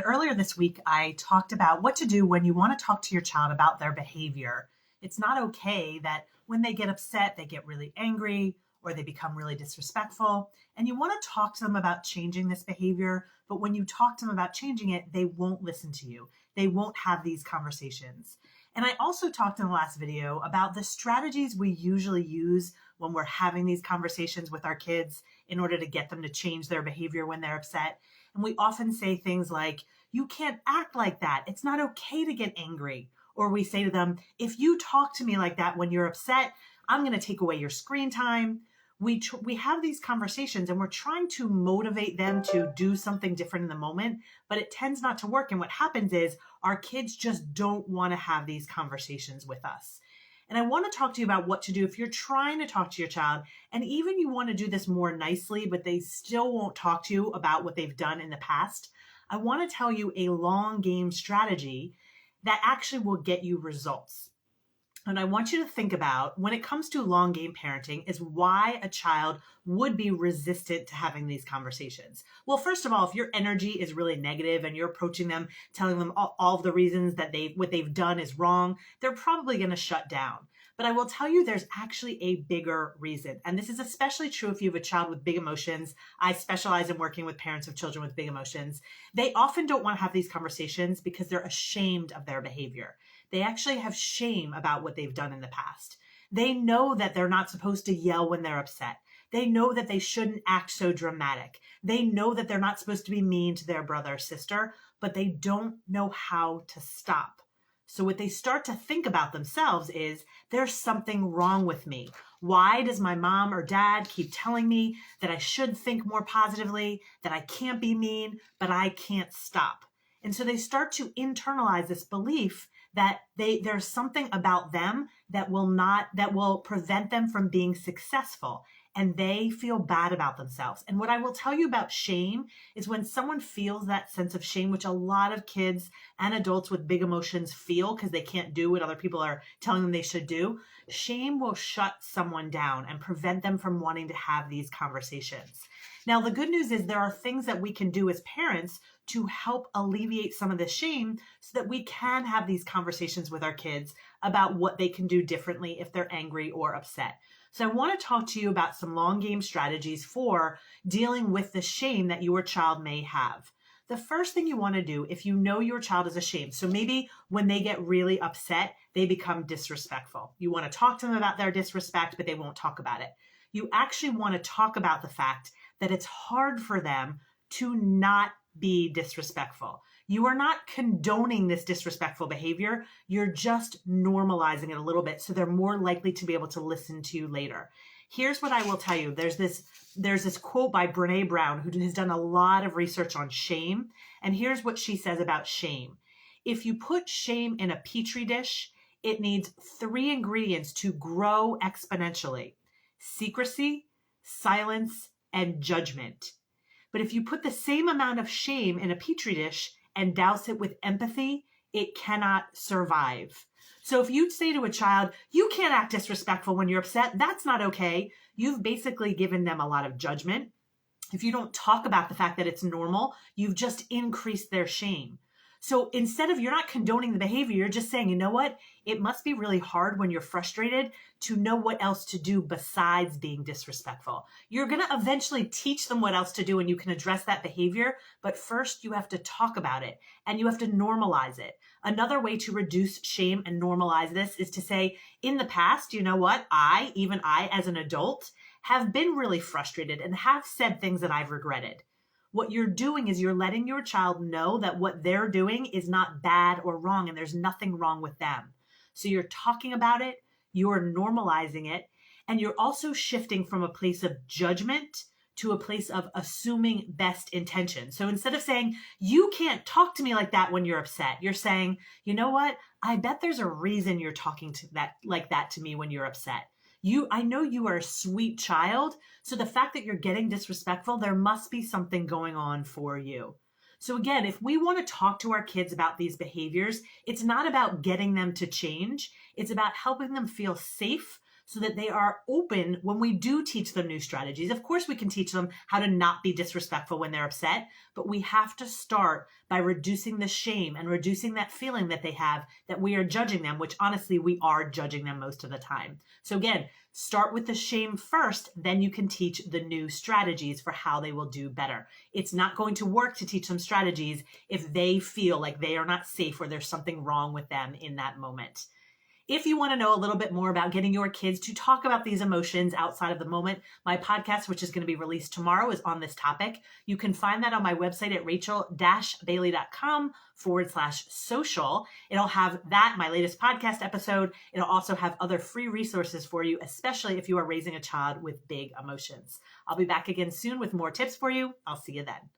earlier this week, I talked about what to do when you want to talk to your child about their behavior. It's not okay that when they get upset, they get really angry or they become really disrespectful. And you want to talk to them about changing this behavior. But when you talk to them about changing it, they won't listen to you. They won't have these conversations. And I also talked in the last video about the strategies we usually use when we're having these conversations with our kids in order to get them to change their behavior when they're upset. And we often say things like, you can't act like that. It's not okay to get angry. Or we say to them, if you talk to me like that when you're upset, I'm going to take away your screen time. We have these conversations and we're trying to motivate them to do something different in the moment, but it tends not to work. And what happens is our kids just don't want to have these conversations with us. And I want to talk to you about what to do if you're trying to talk to your child, and even you want to do this more nicely, but they still won't talk to you about what they've done in the past. I want to tell you a long game strategy that actually will get you results. And I want you to think about, when it comes to long game parenting, is why a child would be resistant to having these conversations. Well, first of all, if your energy is really negative and you're approaching them, telling them all of the reasons that what they've done is wrong, they're probably going to shut down. But I will tell you there's actually a bigger reason. And this is especially true if you have a child with big emotions. I specialize in working with parents of children with big emotions. They often don't want to have these conversations because they're ashamed of their behavior. They actually have shame about what they've done in the past. They know that they're not supposed to yell when they're upset. They know that they shouldn't act so dramatic. They know that they're not supposed to be mean to their brother or sister, but they don't know how to stop. So what they start to think about themselves is, there's something wrong with me. Why does my mom or dad keep telling me that I should think more positively, that I can't be mean, but I can't stop? And so they start to internalize this belief that there's something about them that will prevent them from being successful. And they feel bad about themselves. And what I will tell you about shame is, when someone feels that sense of shame, which a lot of kids and adults with big emotions feel because they can't do what other people are telling them they should do, shame will shut someone down and prevent them from wanting to have these conversations. Now, the good news is there are things that we can do as parents to help alleviate some of the shame so that we can have these conversations with our kids about what they can do differently if they're angry or upset. So I want to talk to you about some long game strategies for dealing with the shame that your child may have. The first thing you want to do, if you know your child is ashamed, so maybe when they get really upset, they become disrespectful. You want to talk to them about their disrespect, but they won't talk about it. You actually want to talk about the fact that it's hard for them to not be disrespectful. You are not condoning this disrespectful behavior. You're just normalizing it a little bit so they're more likely to be able to listen to you later. Here's what I will tell you. There's this quote by Brené Brown, who has done a lot of research on shame. And here's what she says about shame. If you put shame in a petri dish, it needs 3 ingredients to grow exponentially: secrecy, silence, and judgment. But if you put the same amount of shame in a petri dish and douse it with empathy, it cannot survive. So if you say to a child, you can't act disrespectful when you're upset, that's not okay, you've basically given them a lot of judgment. If you don't talk about the fact that it's normal, you've just increased their shame. So instead of, you're not condoning the behavior, you're just saying, you know what? It must be really hard when you're frustrated to know what else to do besides being disrespectful. You're going to eventually teach them what else to do and you can address that behavior. But first you have to talk about it and you have to normalize it. Another way to reduce shame and normalize this is to say, in the past, you know what? Even I as an adult, have been really frustrated and have said things that I've regretted. What you're doing is you're letting your child know that what they're doing is not bad or wrong, and there's nothing wrong with them. So you're talking about it, you're normalizing it, and you're also shifting from a place of judgment to a place of assuming best intention. So instead of saying, you can't talk to me like that when you're upset, you're saying, you know what? I bet there's a reason you're talking to like that to me when you're upset. I know you are a sweet child, so the fact that you're getting disrespectful, there must be something going on for you. So again, if we want to talk to our kids about these behaviors, it's not about getting them to change. It's about helping them feel safe so that they are open when we do teach them new strategies. Of course, we can teach them how to not be disrespectful when they're upset, but we have to start by reducing the shame and reducing that feeling that they have that we are judging them, which honestly, we are judging them most of the time. So again, start with the shame first, then you can teach the new strategies for how they will do better. It's not going to work to teach them strategies if they feel like they are not safe or there's something wrong with them in that moment. If you want to know a little bit more about getting your kids to talk about these emotions outside of the moment, my podcast, which is going to be released tomorrow, is on this topic. You can find that on my website at rachel-bailey.com/social. It'll have that, my latest podcast episode. It'll also have other free resources for you, especially if you are raising a child with big emotions. I'll be back again soon with more tips for you. I'll see you then.